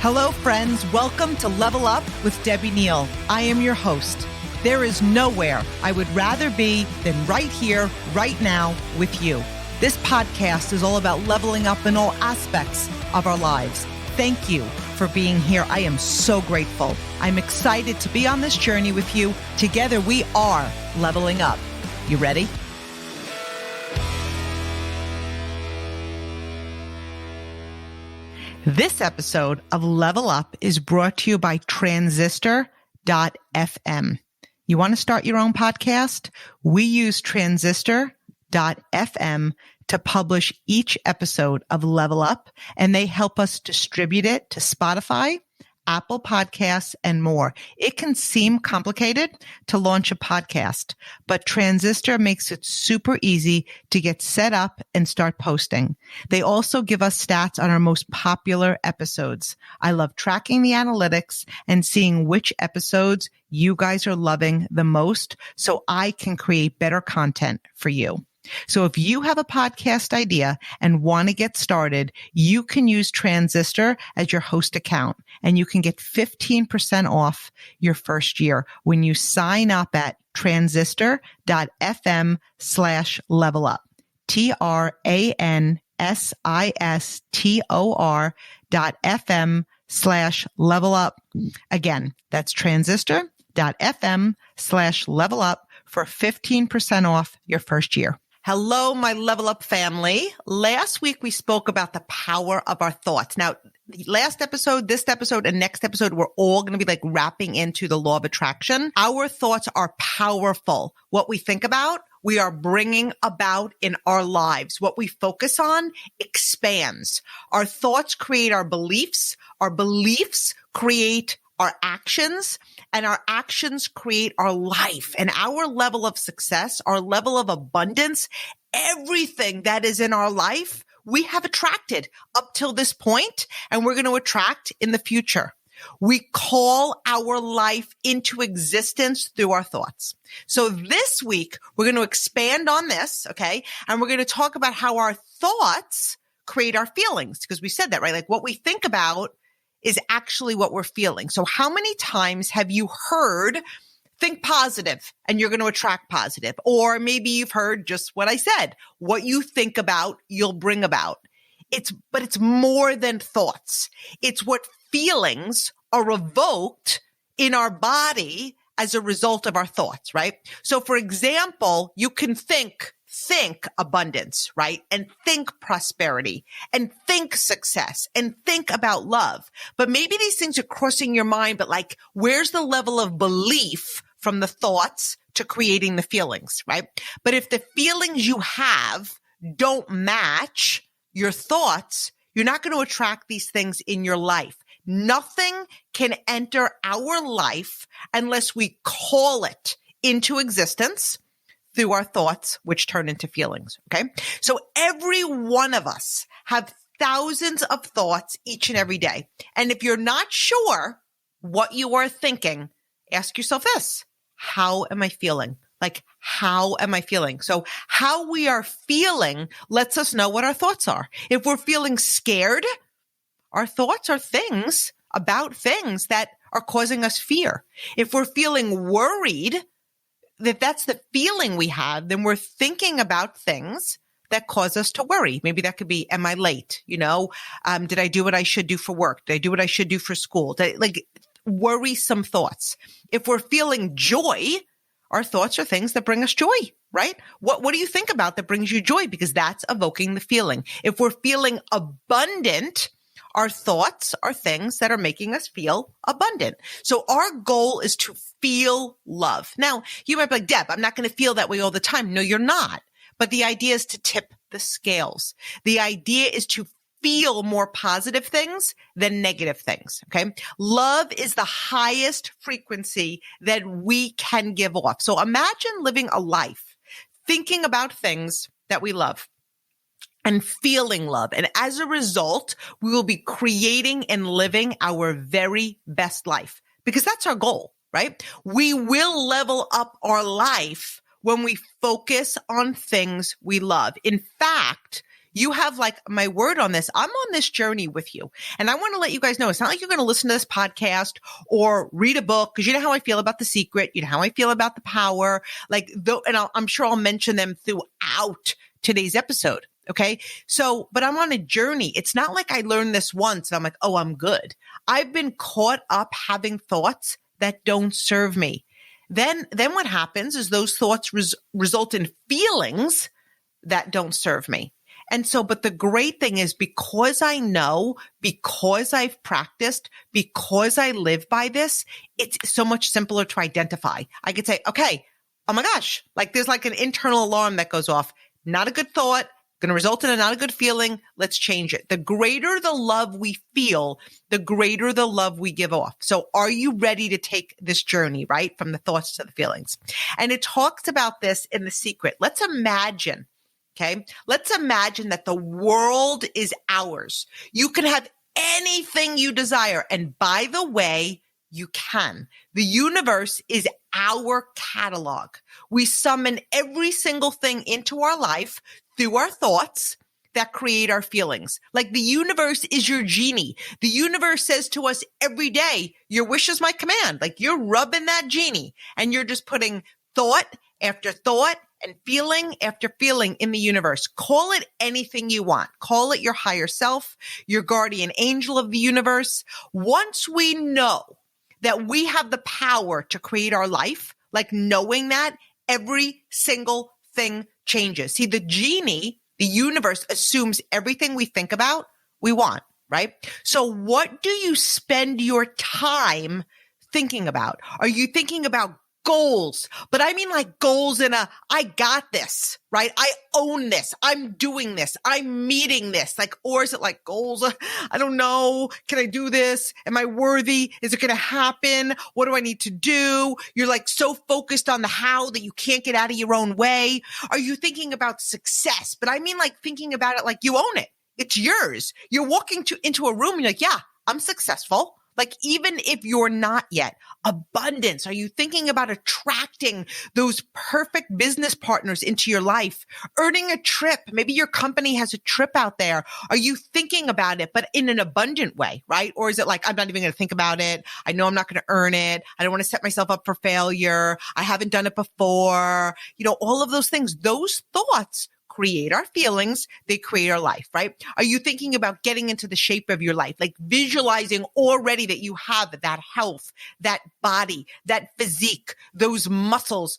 Hello, friends. Welcome to Level Up with Debbie Neal. I am your host. There is nowhere I would rather be than right here, right now with you. This podcast is all about leveling up in all aspects of our lives. Thank you for being here. I am so grateful. I'm excited to be on this journey with you. Together, we are leveling up. You ready? This episode of Level Up is brought to you by Transistor.fm. You want to start your own podcast? We use Transistor.fm to publish each episode of Level Up, and they help us distribute it to Spotify, Apple Podcasts, and more. It can seem complicated to launch a podcast, but Transistor makes it super easy to get set up and start posting. They also give us stats on our most popular episodes. I love tracking the analytics and seeing which episodes you guys are loving the most so I can create better content for you. So if you have a podcast idea and want to get started, you can use Transistor as your host account, and you can get 15% off your first year when you sign up at transistor.fm/levelup. transistor.fm/levelup. Again, that's transistor.fm/levelup for 15% off your first year. Hello, my Level Up family. Last week, we spoke about the power of our thoughts. Now, the last episode, this episode, and next episode, we're all going to be like wrapping into the law of attraction. Our thoughts are powerful. What we think about, we are bringing about in our lives. What we focus on expands. Our thoughts create our beliefs create our actions, and our actions create our life and our level of success, our level of abundance. Everything that is in our life, we have attracted up till this point, and we're going to attract in the future. We call our life into existence through our thoughts. So this week, we're going to expand on this, okay? And we're going to talk about how our thoughts create our feelings, because we said that, right? Like what we think about is actually what we're feeling. So how many times have you heard, think positive and you're going to attract positive? Or maybe you've heard just what I said, what you think about, you'll bring about. But it's more than thoughts. It's what feelings are evoked in our body as a result of our thoughts, right? So for example, you can think abundance, right? And think prosperity and think success and think about love. But maybe these things are crossing your mind, but like, where's the level of belief from the thoughts to creating the feelings, right? But if the feelings you have don't match your thoughts, you're not going to attract these things in your life. Nothing can enter our life unless we call it into existence through our thoughts, which turn into feelings, okay? So every one of us have thousands of thoughts each and every day. And if you're not sure what you are thinking, ask yourself this: how am I feeling? Like, how am I feeling? So how we are feeling lets us know what our thoughts are. If we're feeling scared, our thoughts are things about things that are causing us fear. If we're feeling worried, if that's the feeling we have, then we're thinking about things that cause us to worry. Maybe that could be, am I late? Did I do what I should do for work? Did I do what I should do for school? Worrisome thoughts. If we're feeling joy, our thoughts are things that bring us joy, right? What do you think about that brings you joy? Because that's evoking the feeling. If we're feeling abundant, our thoughts are things that are making us feel abundant. So our goal is to feel love. Now, you might be like, Deb, I'm not going to feel that way all the time. No, you're not. But the idea is to tip the scales. The idea is to feel more positive things than negative things, okay? Love is the highest frequency that we can give off. So imagine living a life thinking about things that we love and feeling love. And as a result, we will be creating and living our very best life, because that's our goal, right? We will level up our life when we focus on things we love. In fact, You have like my word on this. I'm on this journey with you. And I want to let you guys know, it's not like you're going to listen to this podcast or read a book, because you know how I feel about The Secret. You know how I feel about The Power. I'm sure I'll mention them throughout today's episode. Okay. So, but I'm on a journey. It's not like I learned this once and I'm like, oh, I'm good. I've been caught up having thoughts that don't serve me. Then what happens is those thoughts result in feelings that don't serve me. And so, but the great thing is, because I know, because I've practiced, because I live by this, it's so much simpler to identify. I could say, okay, oh my gosh, like there's like an internal alarm that goes off. Not a good thought, going to result in a not a good feeling. Let's change it. The greater the love we feel, the greater the love we give off. So are you ready to take this journey, right? From the thoughts to the feelings. And it talks about this in The Secret. Let's imagine, okay? Let's imagine that the world is ours. You can have anything you desire. And by the way, you can. The universe is our catalog. We summon every single thing into our life through our thoughts that create our feelings. Like the universe is your genie. The universe says to us every day, your wish is my command. Like you're rubbing that genie and you're just putting thought after thought and feeling after feeling in the universe. Call it anything you want. Call it your higher self, your guardian angel of the universe. Once we know that we have the power to create our life, like knowing that, every single thing changes. See, the genie, the universe, assumes everything we think about, we want, right? So what do you spend your time thinking about? Are you thinking about goals? But I mean like goals in I got this, right? I own this. I'm doing this. I'm meeting this. Like, or is it like goals? I don't know. Can I do this? Am I worthy? Is it going to happen? What do I need to do? You're like so focused on the how that you can't get out of your own way. Are you thinking about success? But I mean like thinking about it like you own it. It's yours. You're walking into a room and you're like, yeah, I'm successful. Like even if you're not yet. Abundance. Are you thinking about attracting those perfect business partners into your life? Earning a trip. Maybe your company has a trip out there. Are you thinking about it, but in an abundant way, right? Or is it like, I'm not even going to think about it. I know I'm not going to earn it. I don't want to set myself up for failure. I haven't done it before. You know, all of those things, those thoughts create our feelings. They create our life, right? Are you thinking about getting into the shape of your life? Like visualizing already that you have that health, that body, that physique, those muscles,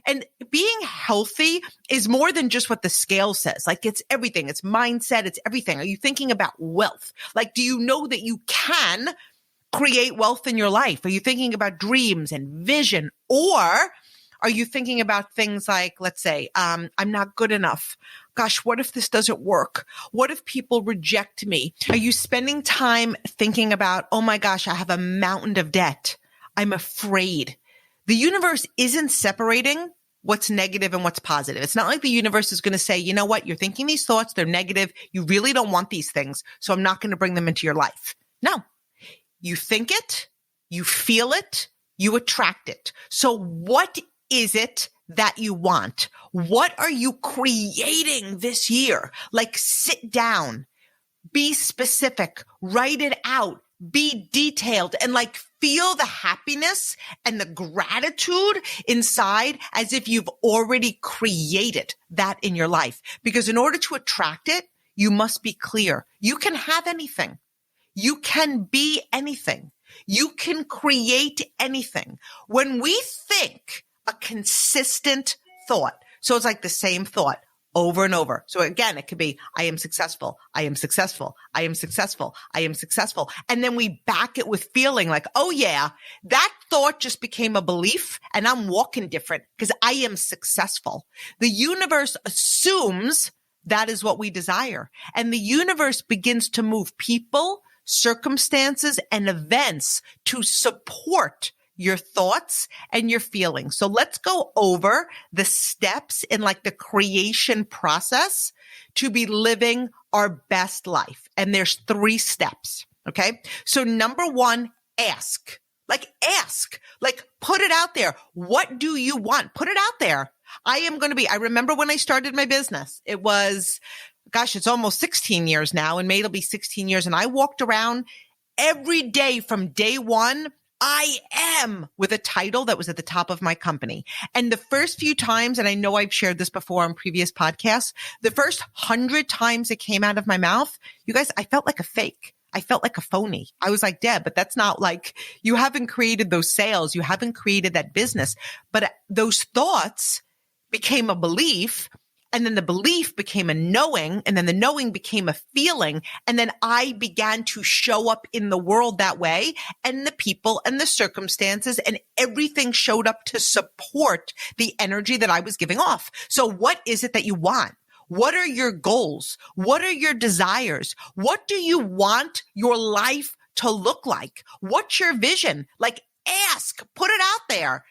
and being healthy is more than just what the scale says. Like it's everything. It's mindset. It's everything. Are you thinking about wealth? Like, do you know that you can create wealth in your life? Are you thinking about dreams and vision? Or are you thinking about things like, let's say, I'm not good enough. Gosh, what if this doesn't work? What if people reject me? Are you spending time thinking about, oh my gosh, I have a mountain of debt. I'm afraid. The universe isn't separating what's negative and what's positive. It's not like the universe is going to say, you know what? You're thinking these thoughts. They're negative. You really don't want these things. So I'm not going to bring them into your life. No, you think it, you feel it, you attract it. So what is it that you want? What are you creating this year? Like sit down, be specific, write it out, be detailed, and like feel the happiness and the gratitude inside as if you've already created that in your life. Because in order to attract it, you must be clear. You can have anything. You can be anything. You can create anything. When we think a consistent thought. So it's like the same thought over and over. So again, it could be, I am successful. I am successful. I am successful. I am successful. And then we back it with feeling like, oh yeah, that thought just became a belief and I'm walking different because I am successful. The universe assumes that is what we desire. And the universe begins to move people, circumstances, and events to support your thoughts and your feelings. So let's go over the steps in like the creation process to be living our best life. And there's 3 steps. Okay. So number 1, ask. Like put it out there. What do you want? Put it out there. I remember when I started my business, it was gosh, it's almost 16 years now. In May, it'll be 16 years. And I walked around every day from day one. I am with a title that was at the top of my company. And the first few times, and I know I've shared this before on previous podcasts, the first 100 times it came out of my mouth, you guys, I felt like a fake. I felt like a phony. I was like, Deb, but that's not like, you haven't created those sales. You haven't created that business. But those thoughts became a belief. And then the belief became a knowing, and then the knowing became a feeling. And then I began to show up in the world that way, and the people and the circumstances and everything showed up to support the energy that I was giving off. So what is it that you want? What are your goals? What are your desires? What do you want your life to look like? What's your vision? Like, ask, put it out there.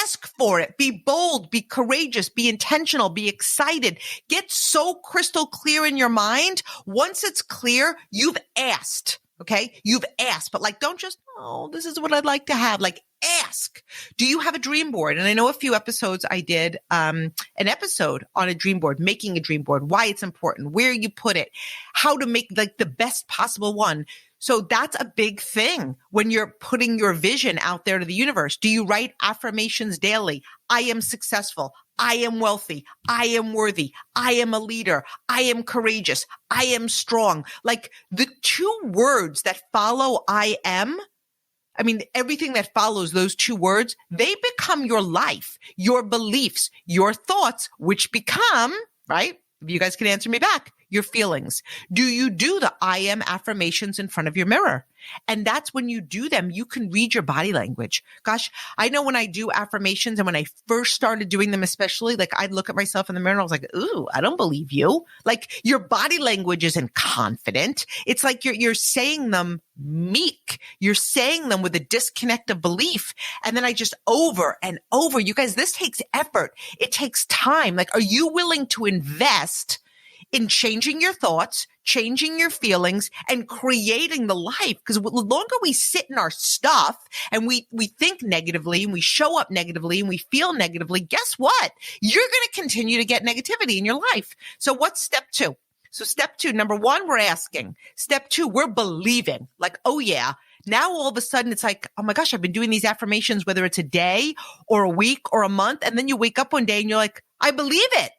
Ask for it. Be bold, be courageous, be intentional, be excited. Get so crystal clear in your mind. Once it's clear, you've asked, okay? You've asked, but like, don't just, oh, this is what I'd like to have. Like, ask. Do you have a dream board? And I know a few episodes I did, an episode on a dream board, making a dream board, why it's important, where you put it, how to make like the best possible one. So that's a big thing when you're putting your vision out there to the universe. Do you write affirmations daily? I am successful. I am wealthy. I am worthy. I am a leader. I am courageous. I am strong. Like the two words that follow I am, I mean, everything that follows those two words, they become your life, your beliefs, your thoughts, which become, right? If you guys can answer me back, your feelings. Do you do the I am affirmations in front of your mirror? And that's when you do them, you can read your body language. Gosh, I know when I do affirmations and when I first started doing them, especially, like I'd look at myself in the mirror and I was like, ooh, I don't believe you. Like your body language isn't confident. It's like you're saying them meek. You're saying them with a disconnect of belief. And then I just over and over, you guys, this takes effort. It takes time. Like, are you willing to invest in changing your thoughts, changing your feelings, and creating the life? Because the longer we sit in our stuff and we think negatively and we show up negatively and we feel negatively, guess what? You're going to continue to get negativity in your life. So what's step two? So step two, number one, we're asking. Step two, we're believing. Like, oh yeah. Now all of a sudden it's like, oh my gosh, I've been doing these affirmations, whether it's a day or a week or a month. And then you wake up one day and you're like, I believe it.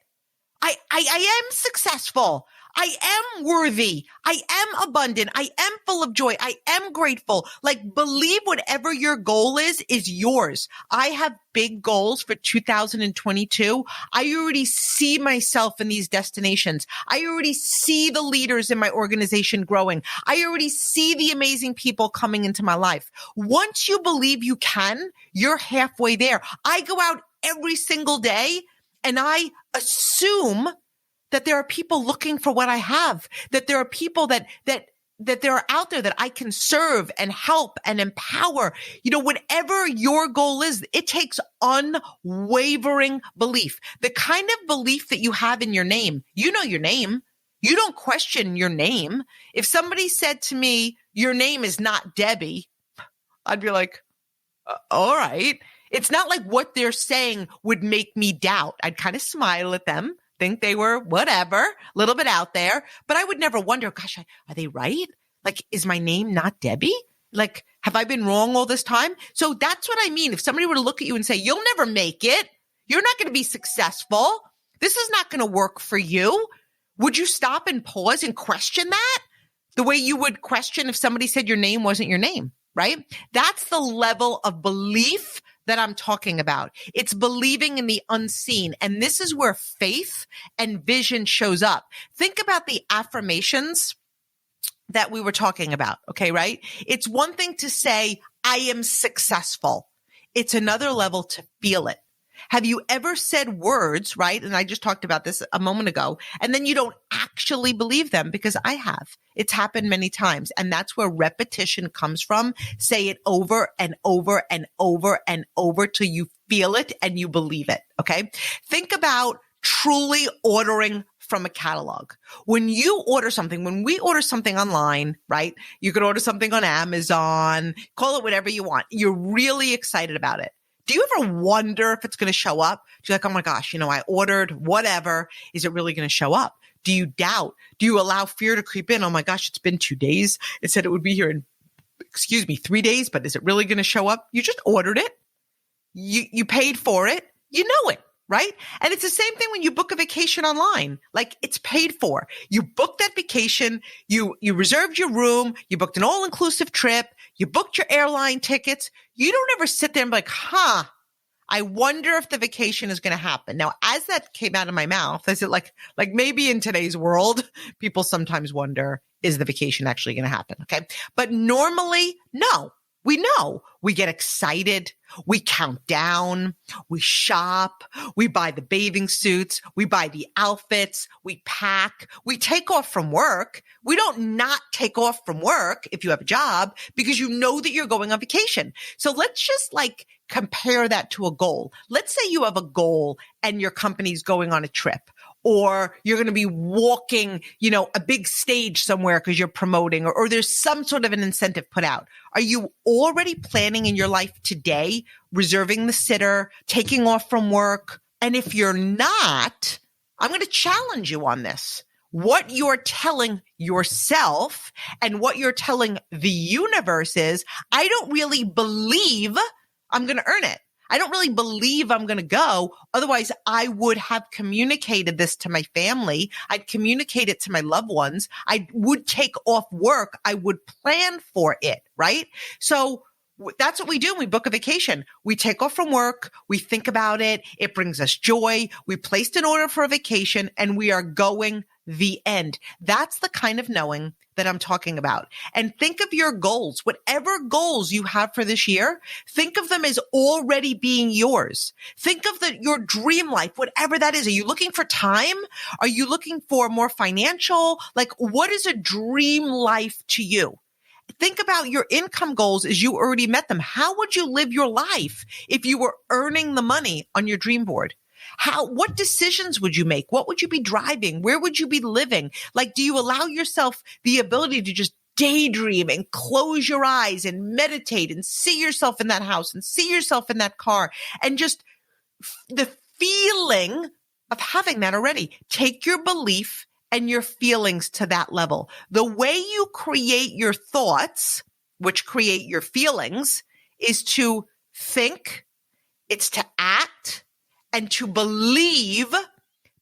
I am successful. I am worthy. I am abundant. I am full of joy. I am grateful. Like, believe whatever your goal is yours. I have big goals for 2022. I already see myself in these destinations. I already see the leaders in my organization growing. I already see the amazing people coming into my life. Once you believe you can, you're halfway there. I go out every single day and I assume that there are people looking for what I have, that there are people that they're out there that I can serve and help and empower. You know, whatever your goal is, it takes unwavering belief. The kind of belief that you have in your name. You know your name. You don't question your name. If somebody said to me, your name is not Debbie, I'd be like, all right. It's not like what they're saying would make me doubt. I'd kind of smile at them, think they were whatever, a little bit out there, but I would never wonder, gosh, are they right? Like, is my name not Debbie? Like, have I been wrong all this time? So that's what I mean. If somebody were to look at you and say, you'll never make it, you're not going to be successful, this is not going to work for you, would you stop and pause and question that? The way you would question if somebody said your name wasn't your name, right? That's the level of belief that I'm talking about. It's believing in the unseen. And this is where faith and vision shows up. Think about the affirmations that we were talking about. Okay, right? It's one thing to say, I am successful. It's another level to feel it. Have you ever said words, right? And I just talked about this a moment ago, and then you don't actually believe them? Because I have. It's happened many times. And that's where repetition comes from. Say it over and over and over and over till you feel it and you believe it. Okay. Think about truly ordering from a catalog. When you order something, when we order something online, right? You could order something on Amazon, call it whatever you want. You're really excited about it. Do you ever wonder if it's going to show up? You're like, oh my gosh, I ordered whatever. Is it really going to show up? Do you doubt? Do you allow fear to creep in? Oh my gosh, it's been 2 days. It said it would be here in, 3 days, but is it really going to show up? You just ordered it. You paid for it. You know it, right? And it's the same thing when you book a vacation online. Like, it's paid for. You booked that vacation. You reserved your room. You booked an all-inclusive trip. You booked your airline tickets. You don't ever sit there and be like, I wonder if the vacation is going to happen. Now, as that came out of my mouth, I said, like maybe in today's world, people sometimes wonder, is the vacation actually going to happen? Okay. But normally, no. We know. We get excited. We count down. We shop. We buy the bathing suits. We buy the outfits. We pack. We take off from work. We don't not take off from work if you have a job because you know that you're going on vacation. So let's just compare that to a goal. Let's say you have a goal and your company's going on a trip, or you're going to be walking, a big stage somewhere because you're promoting, or there's some sort of an incentive put out. Are you already planning in your life today, reserving the sitter, taking off from work? And if you're not, I'm going to challenge you on this. What you're telling yourself and what you're telling the universe is, I don't really believe I'm going to earn it. I don't really believe I'm going to go. Otherwise, I would have communicated this to my family. I'd communicate it to my loved ones. I would take off work. I would plan for it, right? So that's what we do when we book a vacation. We take off from work. We think about it. It brings us joy. We placed an order for a vacation and we are going the end. That's the kind of knowing that I'm talking about. And think of your goals, whatever goals you have for this year, think of them as already being yours. Think of your dream life, whatever that is. Are you looking for time? Are you looking for more financial? What is a dream life to you? Think about your income goals as you already met them. How would you live your life if you were earning the money on your dream board? What decisions would you make? What would you be driving? Where would you be living? Do you allow yourself the ability to just daydream and close your eyes and meditate and see yourself in that house and see yourself in that car and just the feeling of having that already? Take your belief and your feelings to that level. The way you create your thoughts, which create your feelings, is to think, it's to act, and to believe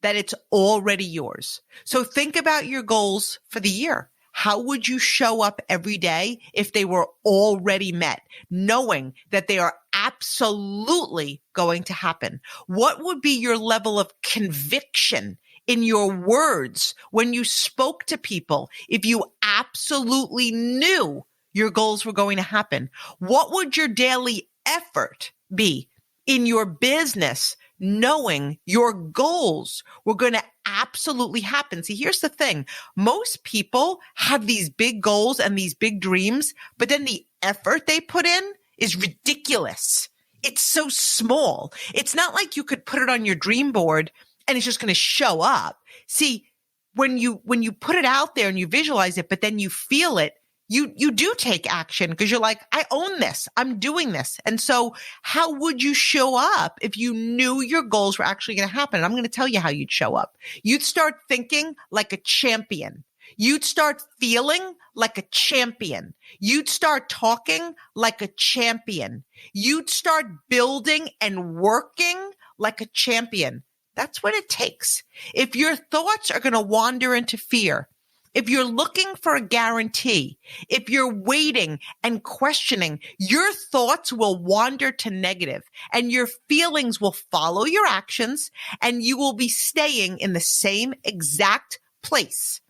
that it's already yours. So think about your goals for the year. How would you show up every day if they were already met, knowing that they are absolutely going to happen? What would be your level of conviction in your words when you spoke to people if you absolutely knew your goals were going to happen? What would your daily effort be in your business, knowing your goals were going to absolutely happen? See, here's the thing. Most people have these big goals and these big dreams, but then the effort they put in is ridiculous. It's so small. It's not like you could put it on your dream board and it's just going to show up. See, when you put it out there and you visualize it, but then you feel it, you do take action because you're like, I own this. I'm doing this. And so how would you show up if you knew your goals were actually going to happen? And I'm going to tell you how you'd show up. You'd start thinking like a champion. You'd start feeling like a champion. You'd start talking like a champion. You'd start building and working like a champion. That's what it takes. If your thoughts are going to wander into fear, if you're looking for a guarantee, if you're waiting and questioning, your thoughts will wander to negative and your feelings will follow your actions and you will be staying in the same exact place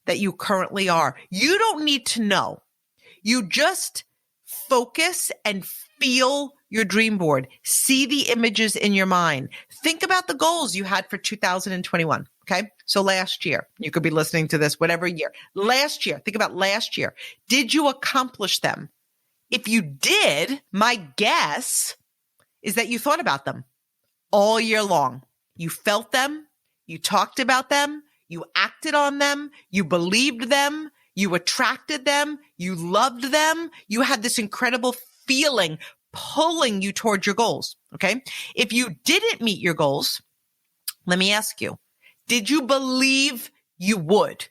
that you currently are. You don't need to know. You just focus and feel your dream board. See the images in your mind. Think about the goals you had for 2021. Okay. So last year, you could be listening to this, whatever year. Last year, think about last year. Did you accomplish them? If you did, my guess is that you thought about them all year long. You felt them. You talked about them. You acted on them. You believed them. You attracted them. You loved them. You had this incredible feeling pulling you towards your goals. Okay. If you didn't meet your goals, let me ask you, Did you believe you would?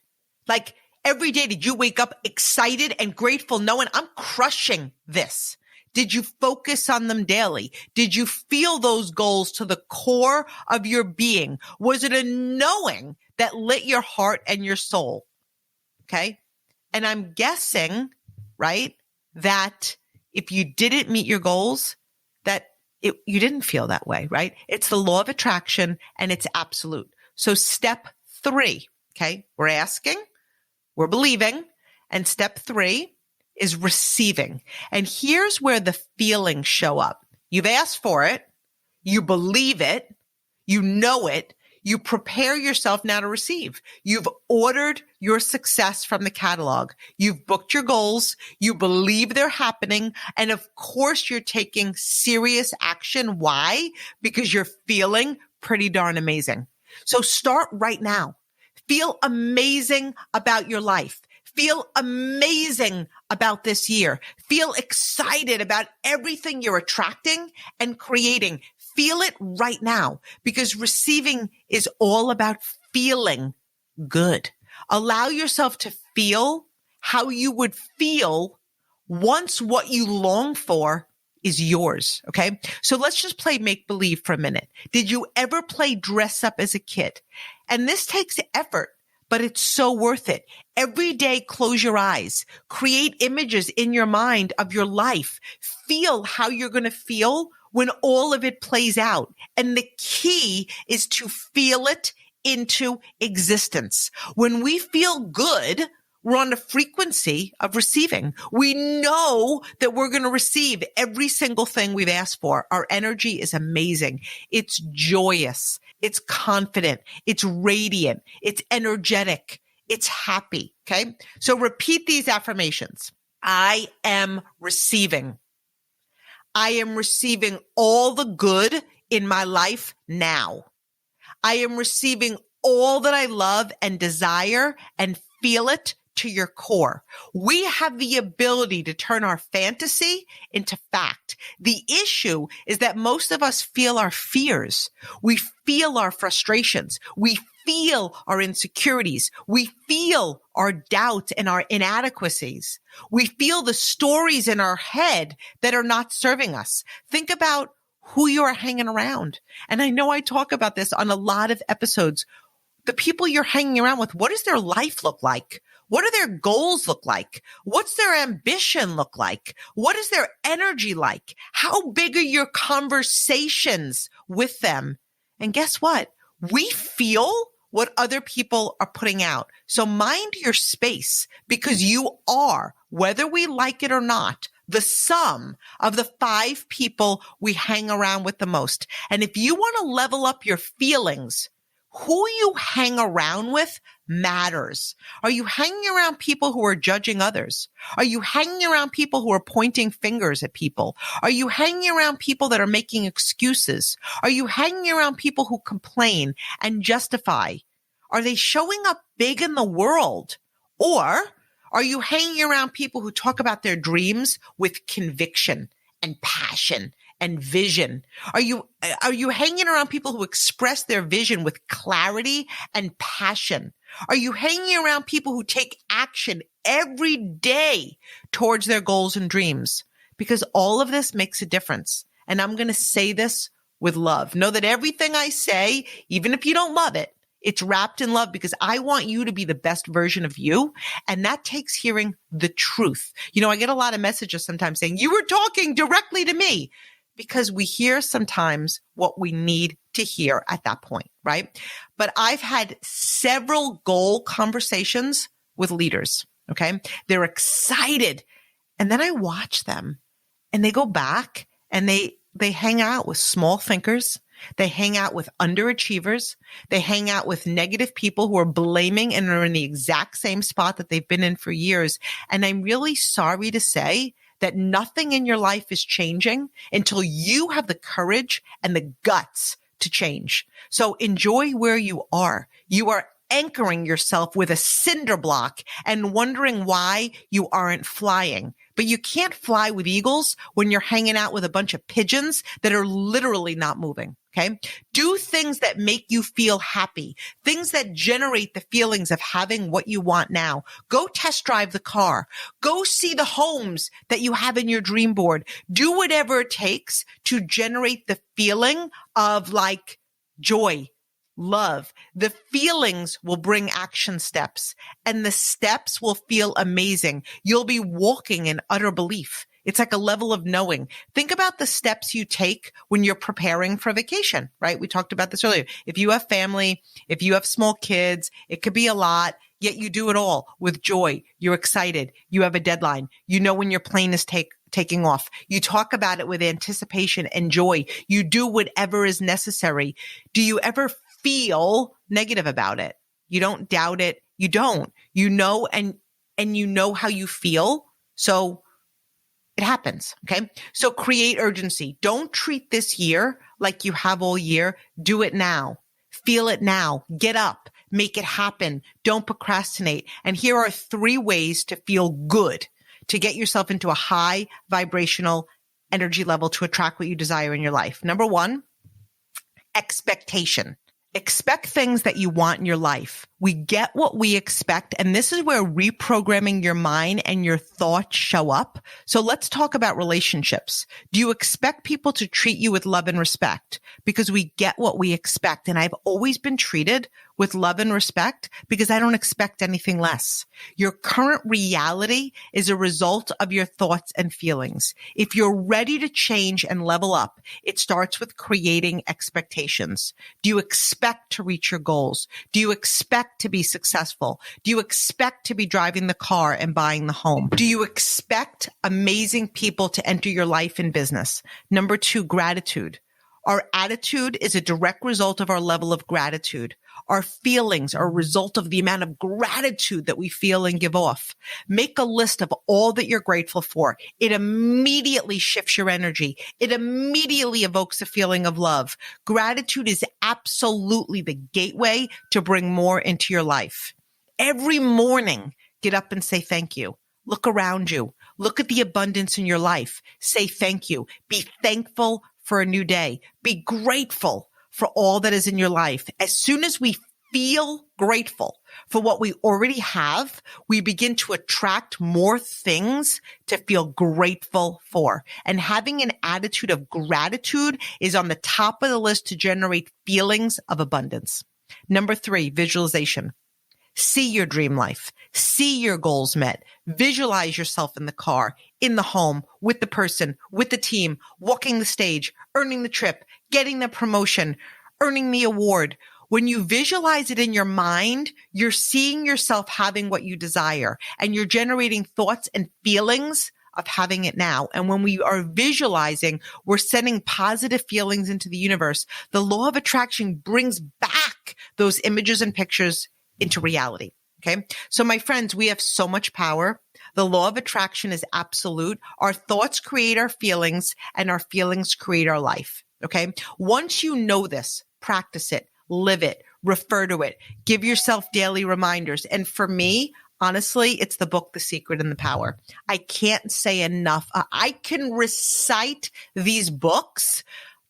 Like every day, did you wake up excited and grateful knowing I'm crushing this? Did you focus on them daily? Did you feel those goals to the core of your being? Was it a knowing that lit your heart and your soul? Okay. And I'm guessing, right, that if you didn't meet your goals, that you didn't feel that way, right? It's the law of attraction and it's absolute. So step 3, okay, we're asking, we're believing, and step 3 is receiving. And here's where the feelings show up. You've asked for it, you believe it, you know it, you prepare yourself now to receive. You've ordered your success from the catalog. You've booked your goals. You believe they're happening. And of course, you're taking serious action. Why? Because you're feeling pretty darn amazing. So start right now. Feel amazing about your life. Feel amazing about this year. Feel excited about everything you're attracting and creating. Feel it right now, because receiving is all about feeling good. Allow yourself to feel how you would feel once what you long for is yours. Okay. So let's just play make believe for a minute. Did you ever play dress up as a kid? And this takes effort, but it's so worth it. Every day, close your eyes, create images in your mind of your life. Feel how you're going to feel when all of it plays out. And the key is to feel it into existence. When we feel good, we're on the frequency of receiving. We know that we're going to receive every single thing we've asked for. Our energy is amazing. It's joyous. It's confident. It's radiant. It's energetic. It's happy. Okay. So repeat these affirmations. I am receiving. I am receiving all the good in my life now. I am receiving all that I love and desire and feel it to your core. We have the ability to turn our fantasy into fact. The issue is that most of us feel our fears. We feel our frustrations. We feel our insecurities. We feel our doubts and our inadequacies. We feel the stories in our head that are not serving us. Think about who you are hanging around. And I know I talk about this on a lot of episodes. The people you're hanging around with, what does their life look like? What do their goals look like? What's their ambition look like? What is their energy like? How big are your conversations with them? And guess what? We feel what other people are putting out. So mind your space, because you are, whether we like it or not, the sum of the 5 people we hang around with the most. And if you want to level up your feelings, who you hang around with matters. Are you hanging around people who are judging others? Are you hanging around people who are pointing fingers at people? Are you hanging around people that are making excuses? Are you hanging around people who complain and justify? Are they showing up big in the world? Or are you hanging around people who talk about their dreams with conviction and passion and vision? Are you hanging around people who express their vision with clarity and passion? Are you hanging around people who take action every day towards their goals and dreams? Because all of this makes a difference. And I'm going to say this with love. Know that everything I say, even if you don't love it, it's wrapped in love, because I want you to be the best version of you. And that takes hearing the truth. You know, I get a lot of messages sometimes saying, you were talking directly to me, because we hear sometimes what we need to hear at that point, right? But I've had several goal conversations with leaders, okay? They're excited. And then I watch them and they go back and they hang out with small thinkers. They hang out with underachievers. They hang out with negative people who are blaming and are in the exact same spot that they've been in for years. And I'm really sorry to say that nothing in your life is changing until you have the courage and the guts to change. So enjoy where you are. You are anchoring yourself with a cinder block and wondering why you aren't flying. But you can't fly with eagles when you're hanging out with a bunch of pigeons that are literally not moving. Okay. Do things that make you feel happy, things that generate the feelings of having what you want now. Go test drive the car. Go see the homes that you have in your dream board. Do whatever it takes to generate the feeling of like joy, love. The feelings will bring action steps, and the steps will feel amazing. You'll be walking in utter belief. It's like a level of knowing. Think about the steps you take when you're preparing for vacation, right? We talked about this earlier. If you have family, if you have small kids, it could be a lot, yet you do it all with joy. You're excited. You have a deadline. You know when your plane is taking off. You talk about it with anticipation and joy. You do whatever is necessary. Do you ever feel negative about it? You don't doubt it. You don't. You know, and you know how you feel. So it happens. Okay. So create urgency. Don't treat this year like you have all year. Do it now. Feel it now. Get up. Make it happen. Don't procrastinate. And here are 3 ways to feel good, to get yourself into a high vibrational energy level to attract what you desire in your life. Number 1, expectation. Expect things that you want in your life. We get what we expect, and this is where reprogramming your mind and your thoughts show up. So let's talk about relationships. Do you expect people to treat you with love and respect? Because we get what we expect, and I've always been treated with love and respect because I don't expect anything less. Your current reality is a result of your thoughts and feelings. If you're ready to change and level up, it starts with creating expectations. Do you expect to reach your goals? Do you expect to be successful? Do you expect to be driving the car and buying the home? Do you expect amazing people to enter your life and business? Number 2, gratitude. Our attitude is a direct result of our level of gratitude. Our feelings are a result of the amount of gratitude that we feel and give off. Make a list of all that you're grateful for. It immediately shifts your energy. It immediately evokes a feeling of love. Gratitude is absolutely the gateway to bring more into your life. Every morning, get up and say thank you. Look around you. Look at the abundance in your life. Say thank you. Be thankful for a new day. Be grateful for all that is in your life. As soon as we feel grateful for what we already have, we begin to attract more things to feel grateful for. And having an attitude of gratitude is on the top of the list to generate feelings of abundance. Number 3, visualization. See your dream life. See your goals met. Visualize yourself in the car, in the home, with the person, with the team, walking the stage, earning the trip, getting the promotion, earning the award. When you visualize it in your mind, you're seeing yourself having what you desire, and you're generating thoughts and feelings of having it now. And when we are visualizing, we're sending positive feelings into the universe. The law of attraction brings back those images and pictures into reality. Okay. So my friends, we have so much power. The law of attraction is absolute. Our thoughts create our feelings, and our feelings create our life. Okay. Once you know this, practice it, live it, refer to it, give yourself daily reminders. And for me, honestly, it's the book, The Secret and the Power. I can't say enough. I can recite these books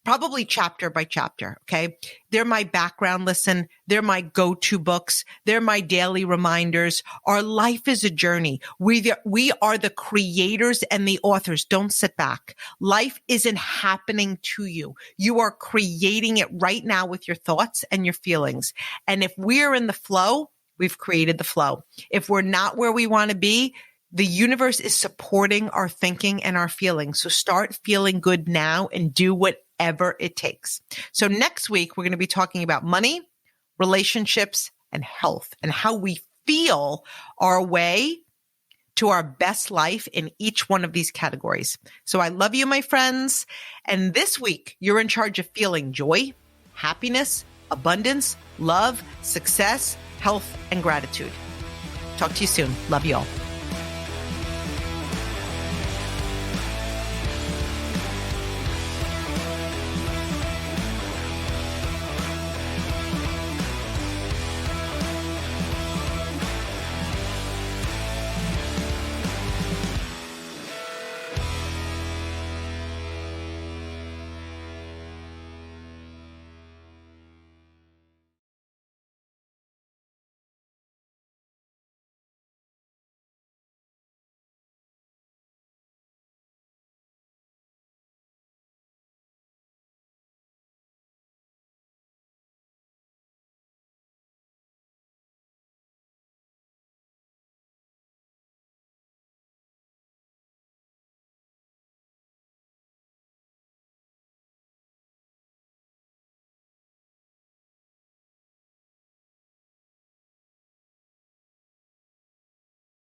probably chapter by chapter. Okay. They're my background listen. They're my go-to books. They're my daily reminders. Our life is a journey. We are the creators and the authors. Don't sit back. Life isn't happening to you. You are creating it right now with your thoughts and your feelings. And if we're in the flow, we've created the flow. If we're not where we want to be, the universe is supporting our thinking and our feelings. So start feeling good now and do whatever it takes. So next week, we're going to be talking about money, relationships, and health, and how we feel our way to our best life in each one of these categories. So I love you, my friends. And this week, you're in charge of feeling joy, happiness, abundance, love, success, health, and gratitude. Talk to you soon. Love you all.